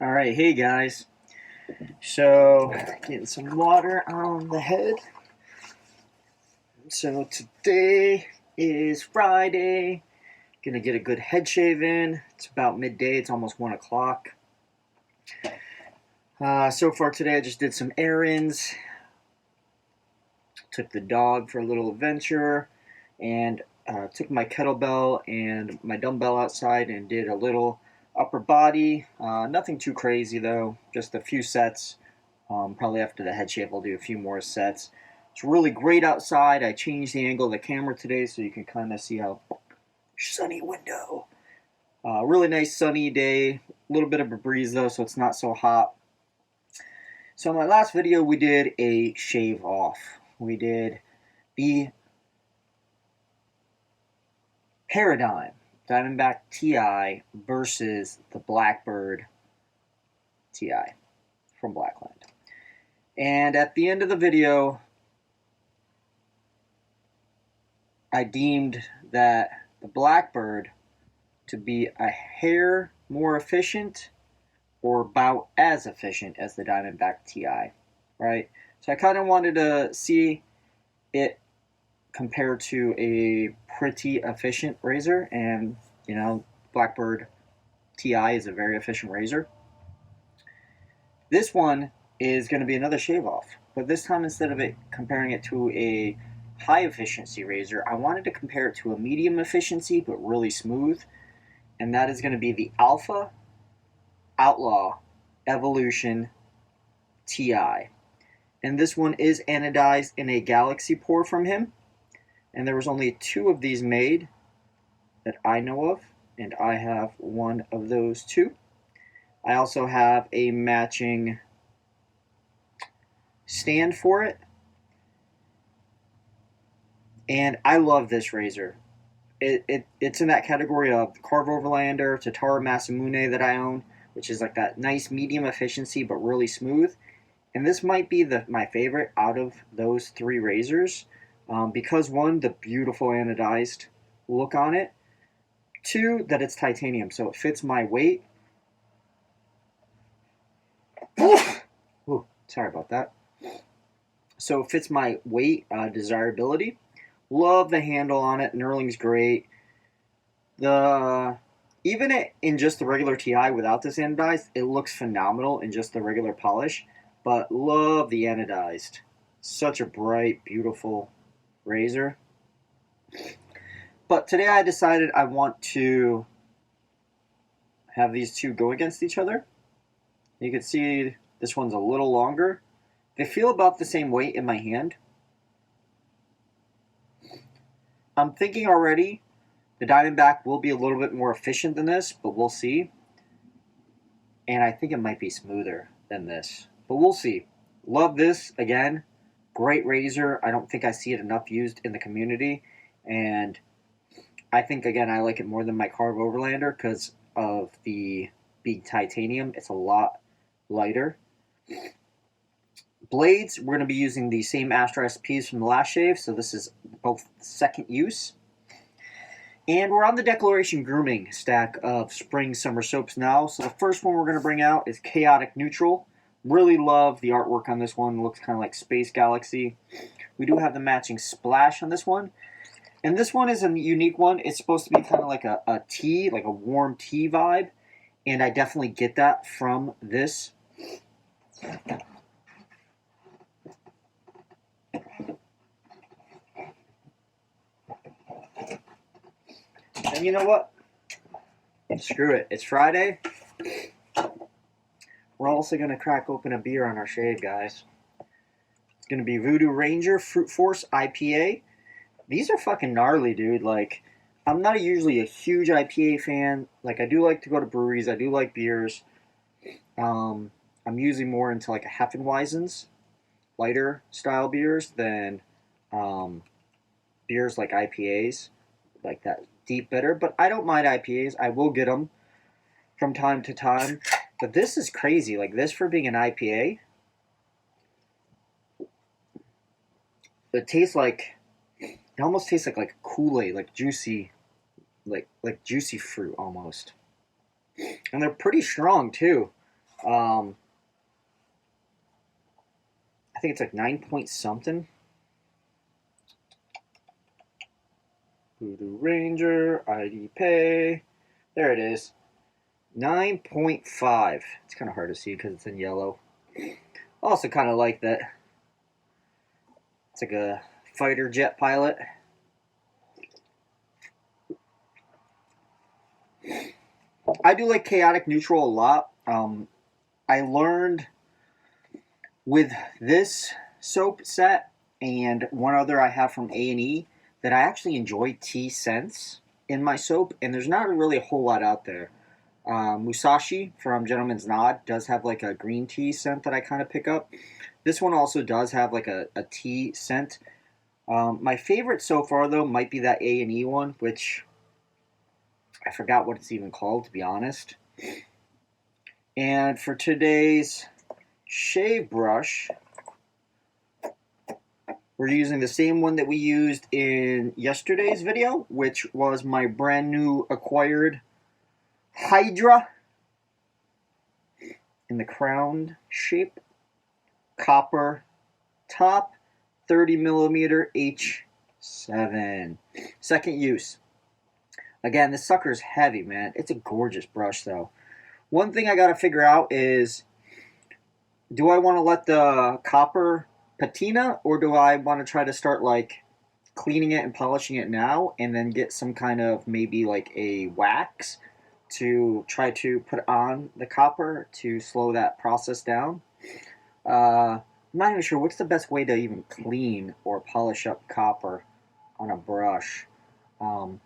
Alright, hey guys. So, getting some water on the head. So, today is Friday. Gonna get a good head shave in. It's about midday, it's almost 1 o'clock. So far today, I just did some errands. Took the dog for a little adventure. And took my kettlebell and my dumbbell outside and did a little upper body. Nothing too crazy though, just a few sets. Probably after the head shave I'll do a few more sets. It's really great outside. I changed the angle of the camera today so you can kind of see how sunny window. Really nice sunny day. A little bit of a breeze though, so it's not so hot. So in my last video we did a shave off. We did the Paradigm Diamondback Ti versus the Blackbird Ti from Blackland. And at the end of the video, I deemed that the Blackbird to be a hair more efficient or about as efficient as the Diamondback Ti, right? So I kind of wanted to see it compared to a pretty efficient razor, and you know, Blackbird Ti is a very efficient razor. This one is going to be another shave off, but this time instead of it comparing it to a high efficiency razor, I wanted to compare it to a medium efficiency but really smooth, and that is going to be the Alpha Outlaw Evolution Ti. And this one is anodized in a galaxy pore from him, and there was only 2 of these made that I know of, and I have one of those 2. I also have a matching stand for it, and I love this razor. It's in that category of Carve Overlander, Tatara Masamune that I own, which is like that nice medium efficiency but really smooth. And this might be my favorite out of those 3 razors, because 1, the beautiful anodized look on it, 2, that it's titanium, so it fits my weight. Ooh, sorry about that. So it fits my weight, desirability. Love the handle on it. Knurling's great. Even in just the regular Ti without this anodized, it looks phenomenal in just the regular polish. But love the anodized. Such a bright, beautiful razor. But today I decided I want to have these 2 go against each other. You can see this one's a little longer. They feel about the same weight in my hand. I'm thinking already the Diamondback will be a little bit more efficient than this, but we'll see. And I think it might be smoother than this, but we'll see. Love this, again, great razor. I don't think I see it enough used in the community, and I think, again, I like it more than my Carve Overlander because of the big titanium. It's a lot lighter. Blades, we're going to be using the same Astra SPs from the last shave, so this is both second use. And we're on the Declaration Grooming stack of spring summer soaps now. So the first one we're going to bring out is Chaotic Neutral. Really love the artwork on this one. It looks kind of like Space Galaxy. We do have the matching splash on this one. And this one is a unique one. It's supposed to be kind of like a tea, like a warm tea vibe. And I definitely get that from this. And you know what? Screw it. It's Friday. We're also going to crack open a beer on our shave, guys. It's going to be Voodoo Ranger Fruit Force IPA. These are fucking gnarly, dude. Like, I'm not usually a huge IPA fan. Like, I do like to go to breweries. I do like beers. I'm usually more into, like, a Hefeweizen's, lighter style beers than beers like IPAs, like that deep bitter. But I don't mind IPAs. I will get them from time to time. But this is crazy. Like, this for being an IPA, it tastes like, it almost tastes like Kool-Aid, like juicy, like juicy fruit almost. And they're pretty strong too. I think it's like 9 point something. Voodoo Ranger, ID Pay. There it is. 9.5. It's kind of hard to see because it's in yellow. Also kind of like that. It's like a fighter jet pilot. I do like chaotic neutral a lot. I learned with this soap set and one other I have from A&E that I actually enjoy tea scents in my soap, and there's not really a whole lot out there. Musashi from Gentleman's Nod does have like a green tea scent that I kind of pick up. This one also does have like a tea scent. My favorite so far though might be that A&E one, which I forgot what it's even called, to be honest. And for today's shave brush, we're using the same one that we used in yesterday's video, which was my brand new acquired Hydra in the crowned shape, copper top, 30 millimeter H7. Second use. Again, this sucker's heavy, man. It's a gorgeous brush, though. One thing I gotta figure out is, do I want to let the copper patina, or do I want to try to start like cleaning it and polishing it now, and then get some kind of maybe like a wax to try to put on the copper to slow that process down? I'm not even sure what's the best way to even clean or polish up copper on a brush. Who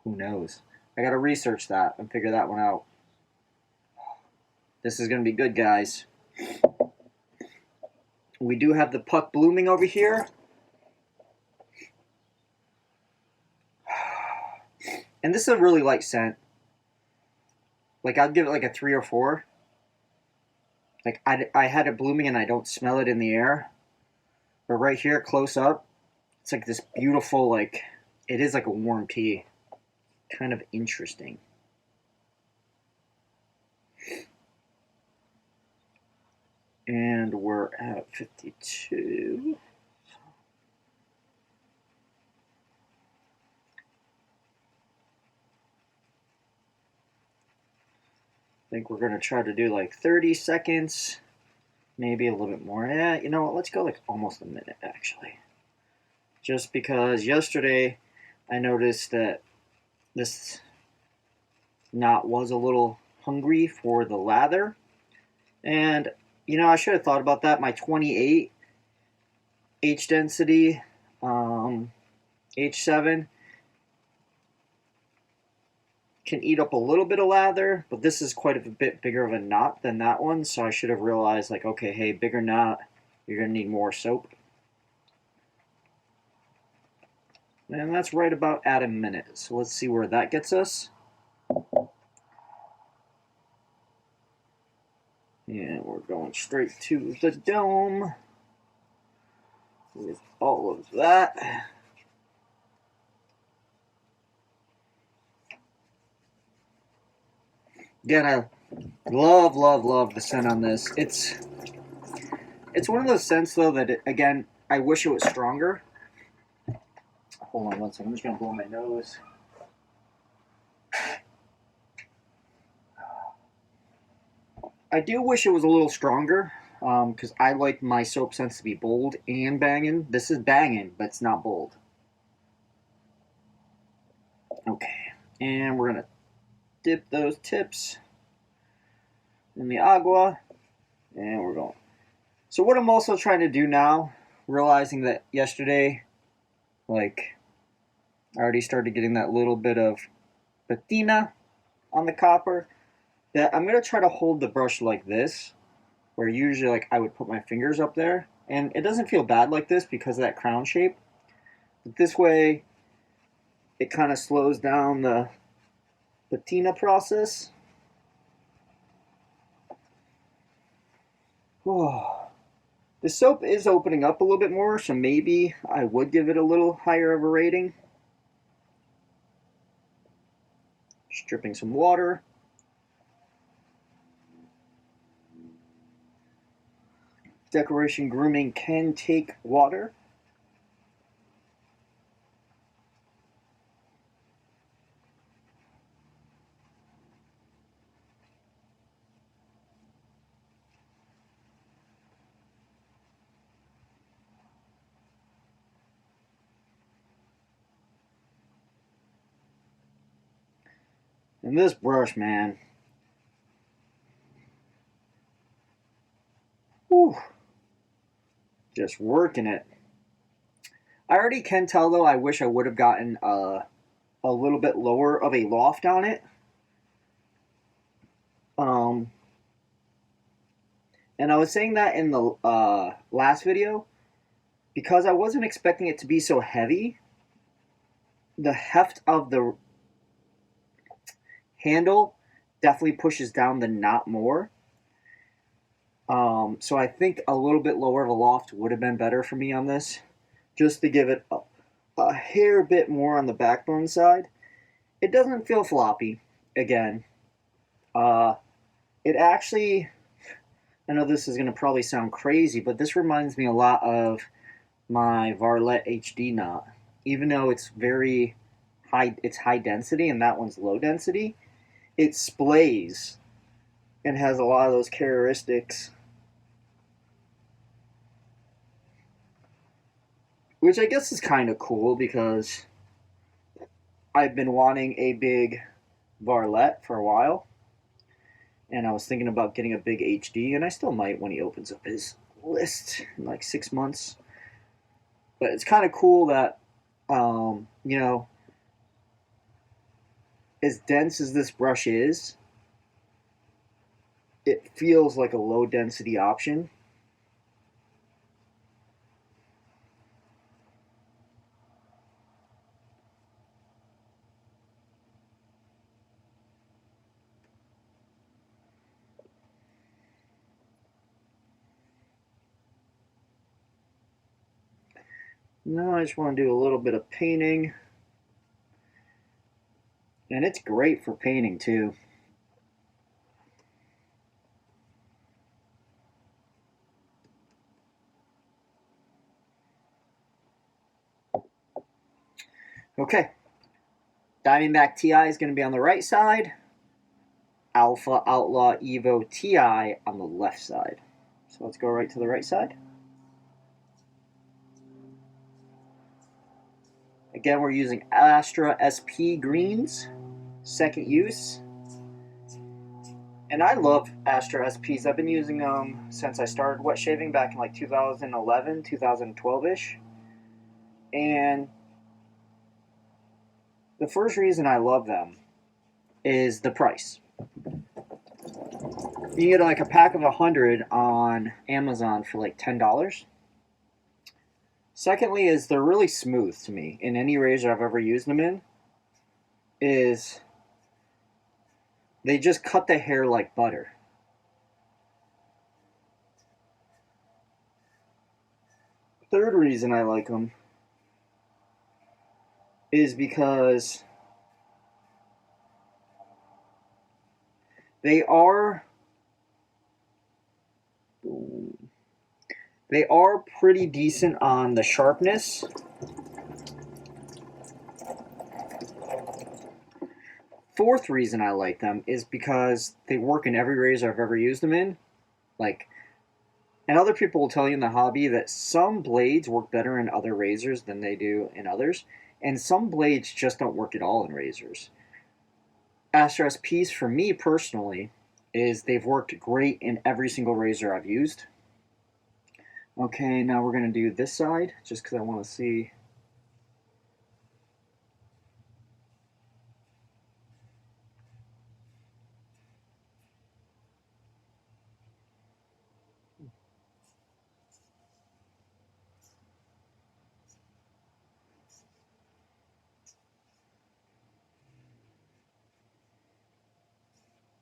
knows? I gotta research that and figure that one out. This is gonna be good, guys. We do have the puck blooming over here. And this is a really light scent. Like, I'd give it like a 3 or 4. Like, I had it blooming and I don't smell it in the air. But right here, close up, it's like this beautiful, like, it is like a warm tea. Kind of interesting. And we're at 52. I think we're going to try to do like 30 seconds, maybe a little bit more. Yeah, you know what? Let's go like almost a minute, actually. Just because yesterday I noticed that this knot was a little hungry for the lather. And, you know, I should have thought about that. My 28 H density H7 can eat up a little bit of lather, but this is quite a bit bigger of a knot than that one, so I should have realized, like, okay, hey, bigger knot, you're going to need more soap. And that's right about at a minute, so let's see where that gets us. And we're going straight to the dome with all of that. Again, I love the scent on this. It's one of those scents, though, that, again, I wish it was stronger. Hold on one second. I'm just going to blow my nose. I do wish it was a little stronger, because I like my soap scents to be bold and banging. This is banging, but it's not bold. Okay, and we're going to dip those tips in the agua, and we're going. So what I'm also trying to do now, realizing that yesterday, like, I already started getting that little bit of patina on the copper, that I'm going to try to hold the brush like this, where usually like I would put my fingers up there, and it doesn't feel bad like this because of that crown shape, but this way it kind of slows down the patina process. Oh, the soap is opening up a little bit more, so maybe I would give it a little higher of a rating. Just dripping some water. Decoration grooming can take water. And this brush, man. Whew. Just working it. I already can tell, though, I wish I would have gotten a little bit lower of a loft on it. And I was saying that in the last video, because I wasn't expecting it to be so heavy. The heft of the handle definitely pushes down the knot more. So I think a little bit lower of a loft would have been better for me on this, just to give it a hair bit more on the backbone side. It doesn't feel floppy, again. It actually, I know this is going to probably sound crazy, but this reminds me a lot of my Varlet HD knot. Even though it's very high, it's high density and that one's low density, it splays and has a lot of those characteristics, which I guess is kind of cool because I've been wanting a big Varlet for a while, and I was thinking about getting a big HD, and I still might when he opens up his list in like 6 months. But it's kind of cool that, you know, as dense as this brush is, it feels like a low density option. Now I just want to do a little bit of painting. And it's great for painting too. Okay. Diamondback Ti is going to be on the right side. Alpha Outlaw Evo Ti on the left side. So let's go right to the right side. Again, we're using Astra SP greens, second use. And I love Astra SPs. I've been using them since I started wet shaving back in like 2011, 2012-ish. And the first reason I love them is the price. You can get like a pack of 100 on Amazon for like $10. Secondly is they're really smooth to me. In any razor I've ever used them in, is they just cut the hair like butter. Third reason I like them is because they are pretty decent on the sharpness. Fourth reason I like them is because they work in every razor I've ever used them in. Like, and other people will tell you in the hobby that some blades work better in other razors than they do in others, and some blades just don't work at all in razors. Astra SPs, for me personally, is they've worked great in every single razor I've used. Okay, now we're going to do this side, just because I want to see.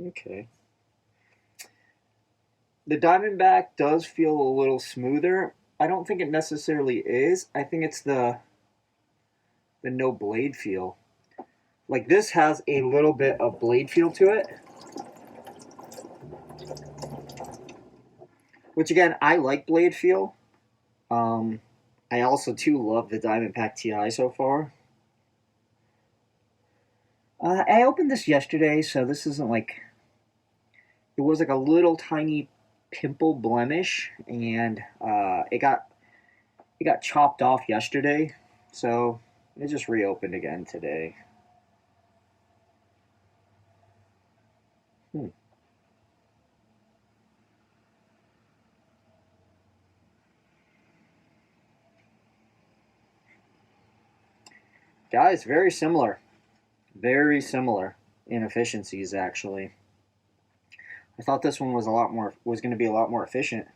Okay. The Diamondback does feel a little smoother. I don't think it necessarily is. I think it's the no blade feel. Like, this has a little bit of blade feel to it. which again, I like blade feel. I also too love the Diamondback Ti so far. I opened this yesterday, so this isn't like, it was like a little tiny pimple blemish, and it got chopped off yesterday, so it just reopened again today. Hmm. Guys, very similar in efficiencies actually. I thought this one was going to be a lot more efficient.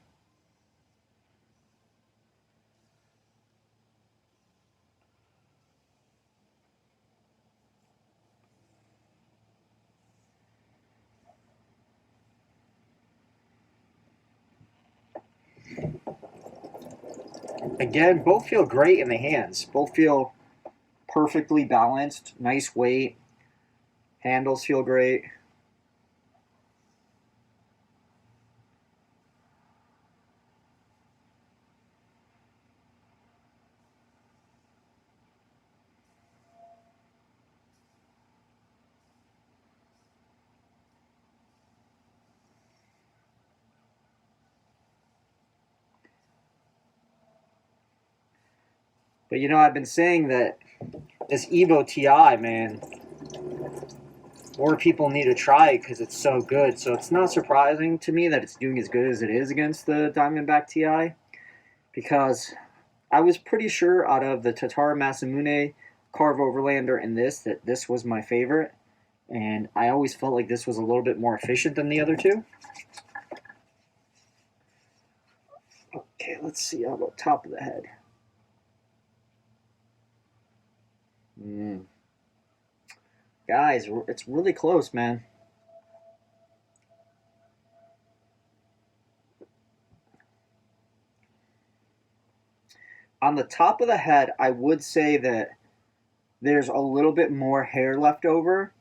Again, both feel great in the hands. Both feel perfectly balanced, nice weight. Handles feel great. But you know, I've been saying that this Evo Ti, man, more people need to try it because it's so good. So it's not surprising to me that it's doing as good as it is against the Diamondback Ti, because I was pretty sure out of the Tatara Masamune, Carve Overlander, and this, that this was my favorite. And I always felt like this was a little bit more efficient than the other two. Okay, let's see how about top of the head. Guys, it's really close, man. On the top of the head, I would say that there's a little bit more hair left over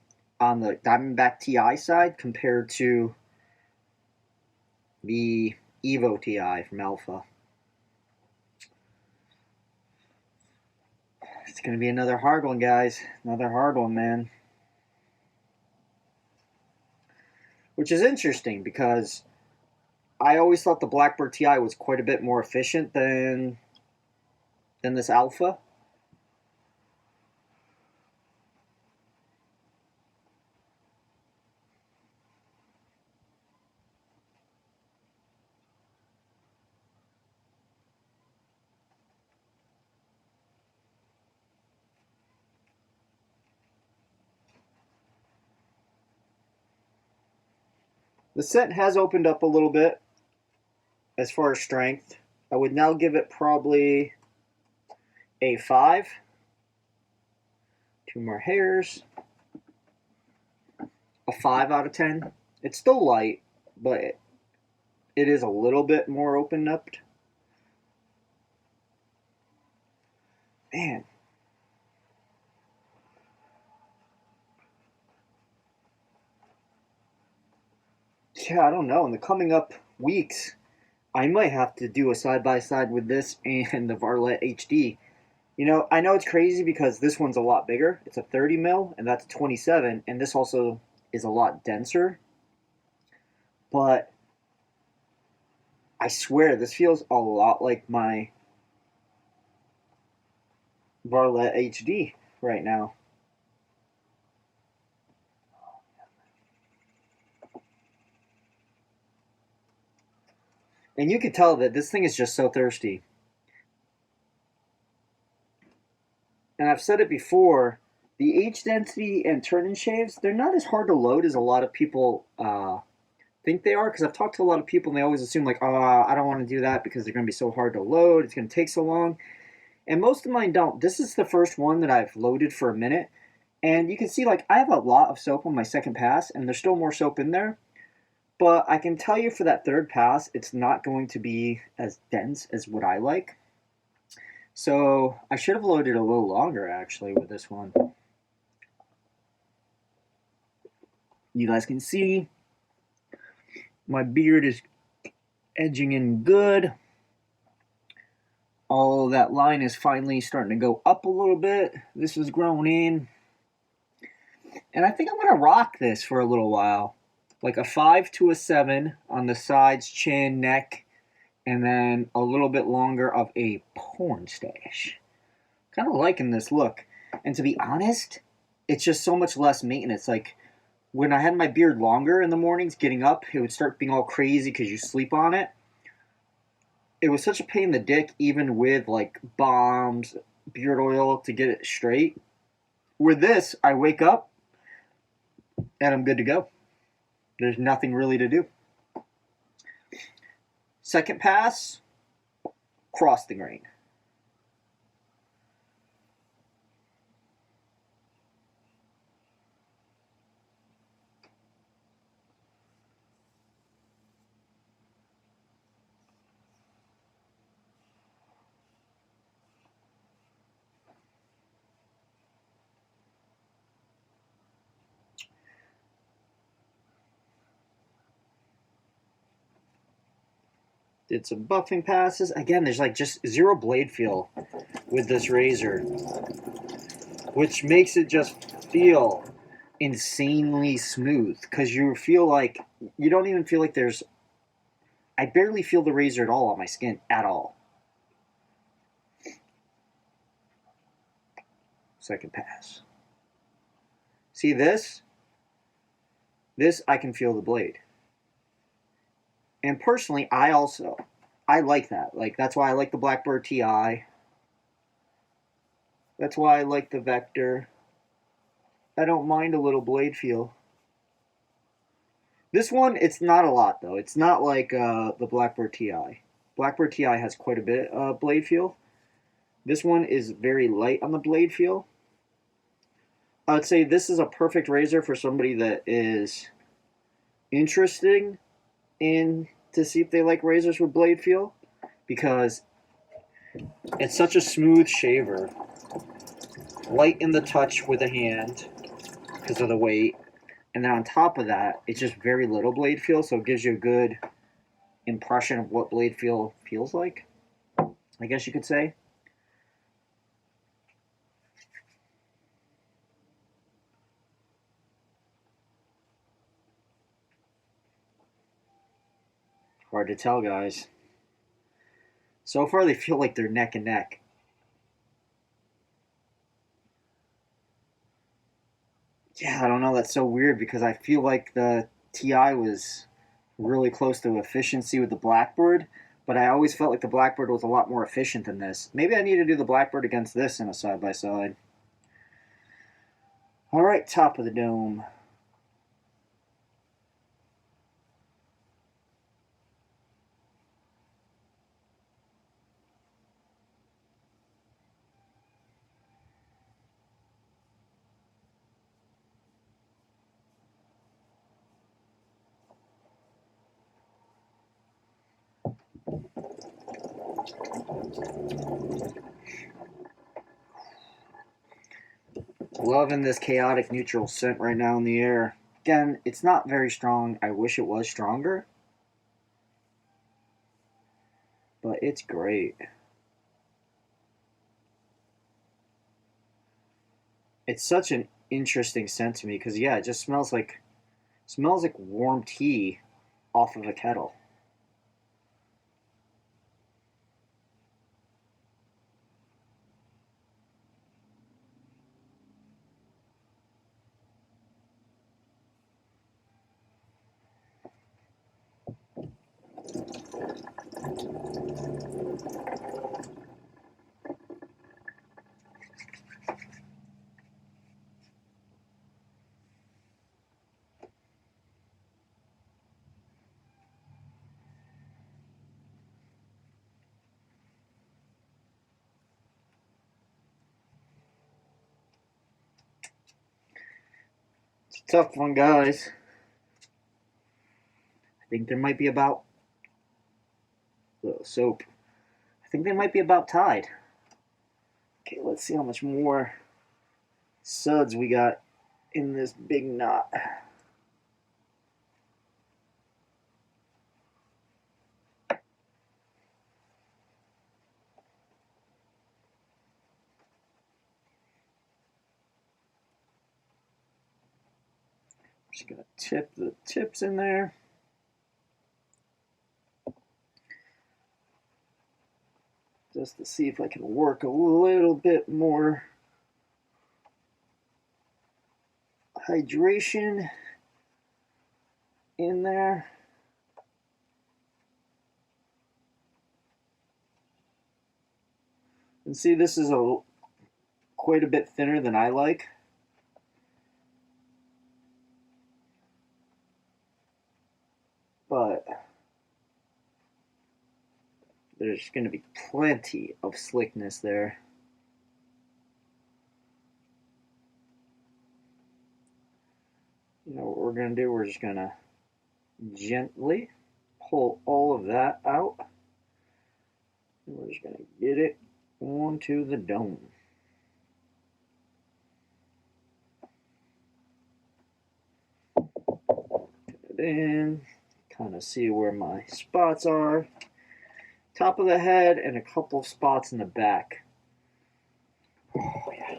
on the Diamondback Ti side compared to the Evo Ti from Alpha. It's going to be another hard one, guys. Another hard one, man. Which is interesting because I always thought the Blackbird Ti was quite a bit more efficient than this Alpha. The set has opened up a little bit as far as strength. I would now give it probably a 5. Two more hairs. A 5 out of 10. It's still light, but it is a little bit more opened up. Man. Yeah, I don't know. In the coming up weeks, I might have to do a side by side with this and the Varlet HD. You know, I know it's crazy because this one's a lot bigger. It's a 30 mil, and that's 27, and this also is a lot denser. But I swear, this feels a lot like my Varlet HD right now. And you can tell that this thing is just so thirsty. And I've said it before, the H density and turn-in shaves, they're not as hard to load as a lot of people think they are. Because I've talked to a lot of people and they always assume like, oh, I don't want to do that because they're going to be so hard to load. It's going to take so long. And most of mine don't. This is the first one that I've loaded for a minute. And you can see like I have a lot of soap on my second pass and there's still more soap in there. But I can tell you for that third pass, it's not going to be as dense as what I like. So I should have loaded a little longer actually with this one. You guys can see my beard is Edging in good. All that line is finally starting to go up a little bit. This is grown in. And I think I'm going to rock this for a little while. Like a 5 to a 7 on the sides, chin, neck, and then a little bit longer of a porn stash. Kind of liking this look. And to be honest, it's just so much less maintenance. Like, when I had my beard longer in the mornings, getting up, it would start being all crazy because you sleep on it. It was such a pain in the dick, even with, like, balms, beard oil to get it straight. With this, I wake up, and I'm good to go. There's nothing really to do. Second pass, cross the grain. Did some buffing passes. Again, there's like just zero blade feel with this razor, which makes it just feel insanely smooth because you feel like you don't even feel like there's. I barely feel the razor at all on my skin at all. Second pass. See this? This I can feel the blade. And personally, I like that. Like, that's why I like the Blackbird Ti. That's why I like the Vector. I don't mind a little blade feel. This one, it's not a lot, though. It's not like the Blackbird Ti. Blackbird Ti has quite a bit of blade feel. This one is very light on the blade feel. I would say this is a perfect razor for somebody that is interesting in to see if they like razors with blade feel, because it's such a smooth shaver, light in the touch with the hand because of the weight, and then on top of that, it's just very little blade feel, so it gives you a good impression of what blade feel feels like, I guess you could say. Hard to tell, guys. So far, they feel like they're neck and neck. Yeah, I don't know. That's so weird because I feel like the Ti was really close to efficiency with the Blackbird, but I always felt like the Blackbird was a lot more efficient than this. Maybe I need to do the Blackbird against this in a side-by-side. All right, top of the dome. Loving this chaotic neutral scent right now in the air. Again, it's not very strong. I wish it was stronger, but it's great. It's such an interesting scent to me because, yeah, it just smells like warm tea off of a kettle. It's a tough one, guys. I think there might be about soap. I think they might be about tied. Okay, let's see how much more suds we got in this big knot. Just gonna tip the tips in there. Just to see if I can work a little bit more hydration in there. And see, this is quite a bit thinner than I like. But there's going to be plenty of slickness there. You know what we're going to do? We're just going to gently pull all of that out. And we're just going to get it onto the dome. Put it in, kind of see where my spots are. Top of the head and a couple spots in the back. Oh, yeah.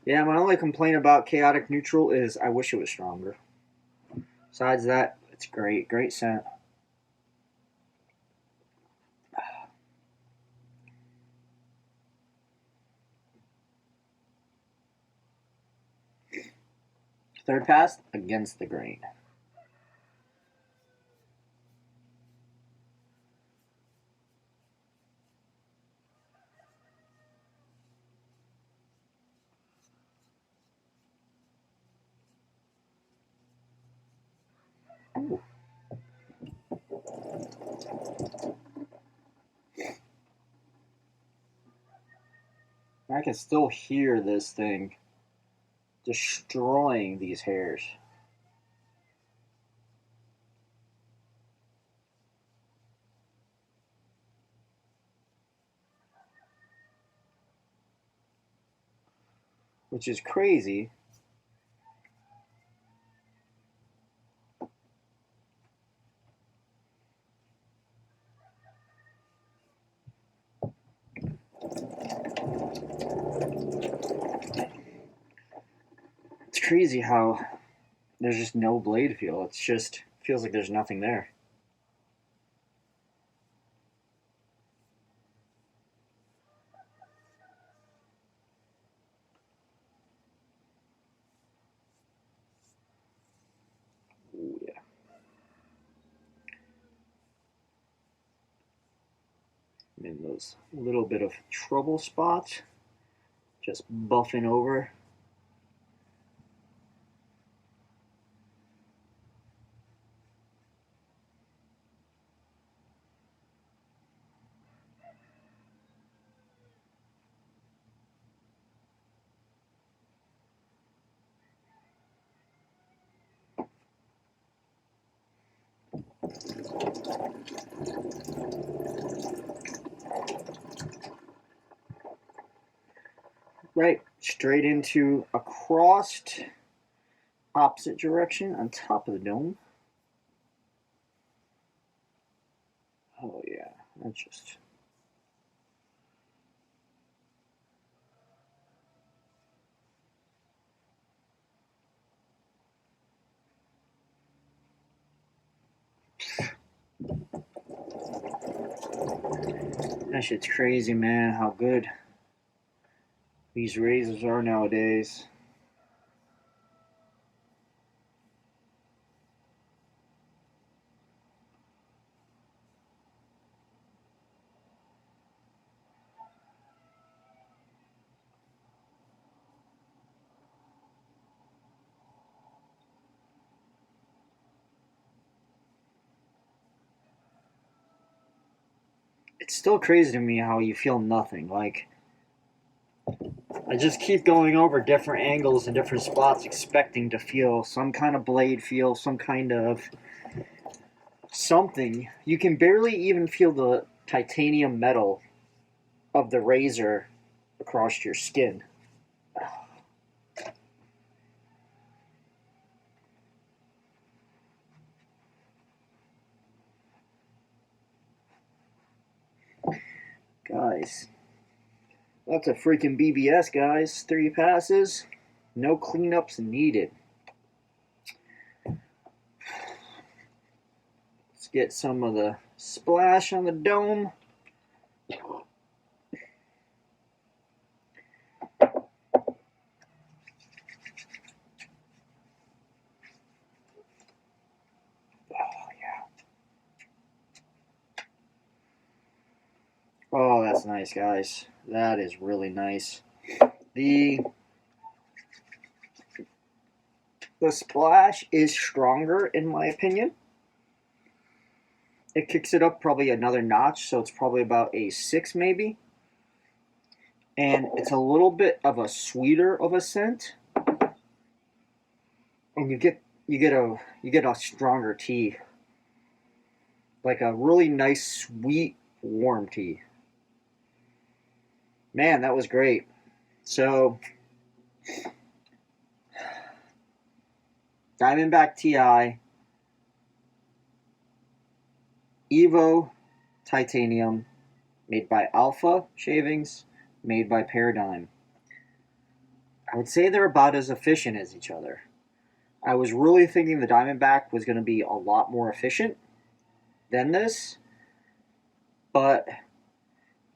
Yeah, my only complaint about chaotic neutral is I wish it was stronger. Besides that, it's great. Great scent. Third pass, against the grain. Ooh. I can still hear this thing destroying these hairs. Which is crazy. It's crazy how there's just no blade feel. It's just feels like there's nothing there. Ooh, yeah. I'm in those little bit of trouble spots. Just buffing over. Right, straight into a crossed opposite direction on top of the dome. Oh yeah, that's just... That shit's crazy, man, how good these razors are nowadays. It's still crazy to me how you feel nothing. Like, I just keep going over different angles and different spots expecting to feel some kind of blade feel, some kind of something. You can barely even feel the titanium metal of the razor across your skin. Guys, That's a freaking BBS, guys. 3 passes, no cleanups needed. Let's get some of the splash on the dome. Oh, that's nice, guys. That is really nice. The splash is stronger, in my opinion. It kicks it up probably another notch, so it's probably about a 6 maybe. And it's a little bit of a sweeter of a scent. And you get a stronger tea. Like a really nice, sweet, warm tea. Man, that was great. So, Diamondback Ti, Evo Titanium, made by Alpha Shavings, made by Paradigm. I would say they're about as efficient as each other. I was really thinking the Diamondback was going to be a lot more efficient than this, but,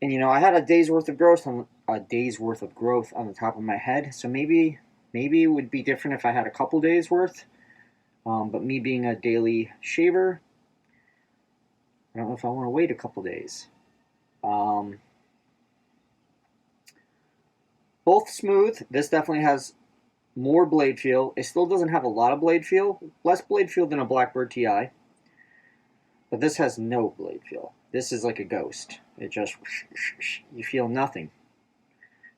and you know, I had a day's worth of growth on the top of my head, so maybe it would be different if I had a couple days worth. But me being a daily shaver, I don't know if I want to wait a couple days. Both smooth. This definitely has more blade feel. It still doesn't have a lot of blade feel. Less blade feel than a Blackbird Ti. But this has no blade feel. This is like a ghost. It just, you feel nothing.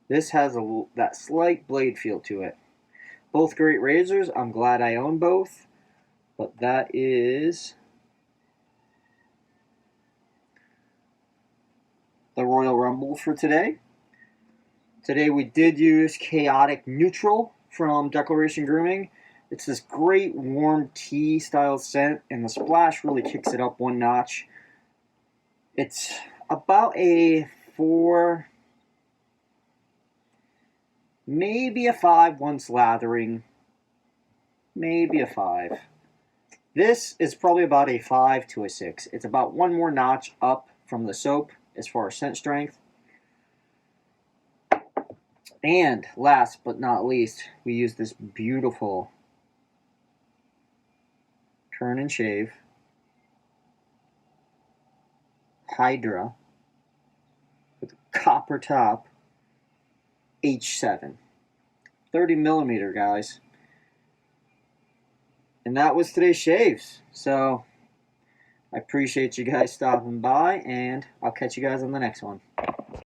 This has that slight blade feel to it. Both great razors. I'm glad I own both. But that is the Royal Rumble for today. Today we did use Chaotic Neutral from Declaration Grooming. It's this great warm tea style scent, and the splash really kicks it up one notch. It's about a 4, maybe a 5 once lathering, maybe a 5. This is probably about a 5 to a 6. It's about one more notch up from the soap as far as scent strength. And last but not least, we use this beautiful Turn and Shave Hydra with a copper top H7. 30 millimeter, guys. And that was today's shaves. So I appreciate you guys stopping by, and I'll catch you guys on the next one.